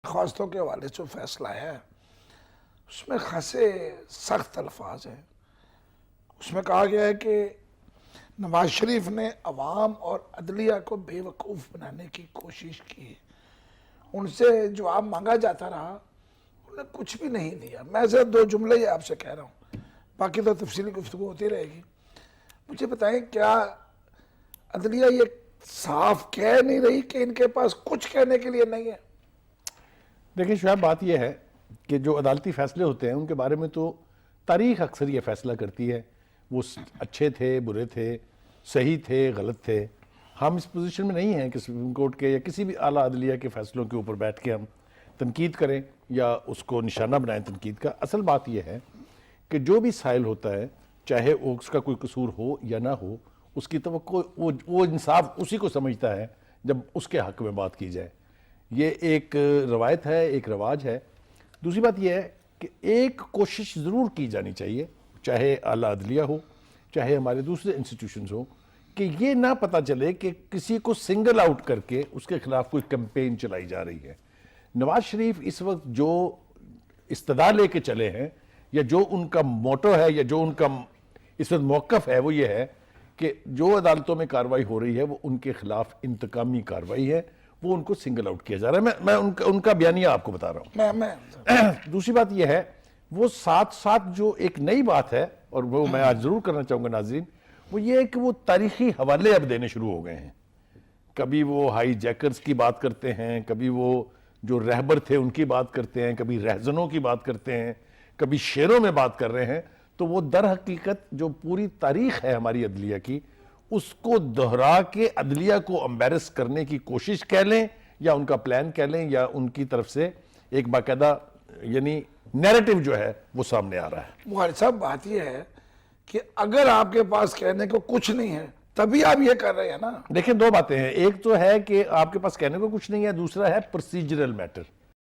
दरख्वास्तों के हवाले से फैसला है उसमें खासे सख्त अल्फाज हैं। उसमें कहा गया है कि नवाज शरीफ ने अवाम और अदलिया को बेवकूफ़ बनाने की कोशिश की। उनसे जवाब मांगा जाता रहा, उन्होंने कुछ भी नहीं दिया। मैं सिर्फ दो जुमले ही आपसे कह रहा हूँ, बाकी तो तफसीली गुफ्तगू होती रहेगी। मुझे बताएं, क्या अदलिया ये साफ कह नहीं रही कि इनके पास कुछ कहने के लिए नहीं है? देखिए शुएब, बात यह है कि जो अदालती फैसले होते हैं उनके बारे में तो तारीख अक्सर ये फैसला करती है, वो अच्छे थे, बुरे थे, सही थे, गलत थे। हम इस पोजीशन में नहीं हैं कि सुप्रीम कोर्ट के या किसी भी आला अदलिया के फैसलों के ऊपर बैठ के हम तनकीद करें या उसको निशाना बनाएं तनकीद का। असल बात यह है कि जो भी साइल होता है, चाहे उसका कोई कसूर हो या ना हो, उसकी तवक्को वो इंसाफ उसी को समझता है जब उसके हक में बात की जाए। ये एक रवायत है, एक रवाज है। दूसरी बात यह है कि एक कोशिश ज़रूर की जानी चाहिए, चाहे आला अदलिया हो, चाहे हमारे दूसरे इंस्टीट्यूशंस हो, कि ये ना पता चले कि किसी को सिंगल आउट करके उसके खिलाफ कोई कैंपेन चलाई जा रही है। नवाज शरीफ इस वक्त जो इस्तदा लेके चले हैं, या जो उनका मोटो है, या जो उनका इस वक्त मौक़िफ़ है, वो ये है कि जो अदालतों में कार्रवाई हो रही है वो उनके खिलाफ इंतकामी कार्रवाई है, वो उनको सिंगल आउट किया जा रहा है। मैं उनका बयानिया आपको बता रहा हूँ। दूसरी बात यह है, वो साथ साथ जो एक नई बात है, और वो मैं आज जरूर करना चाहूंगा नाजरीन, वो ये है कि वो तारीखी हवाले अब देने शुरू हो गए हैं। कभी वो हाई जैकर्स की बात करते हैं, कभी वो जो रहबर थे उनकी बात करते हैं, कभी रहजनों की बात करते हैं, कभी शेरों में बात कर रहे हैं। तो वो दर हकीकत जो पूरी तारीख है हमारी अदलिया की, उसको दोहरा के अदलिया को एम्बेरस करने की कोशिश कह लें, या उनका प्लान कह लें, या उनकी तरफ से एक बाकायदा यानी नैरेटिव जो है वो सामने आ रहा है। मुहार साहब, बात यह है कि अगर आपके पास कहने को कुछ नहीं है तभी आप ये कर रहे हैं ना। देखिए, दो बातें हैं। एक तो है कि आपके पास कहने को कुछ नहीं है, दूसरा है प्रोसीजरल मैटर।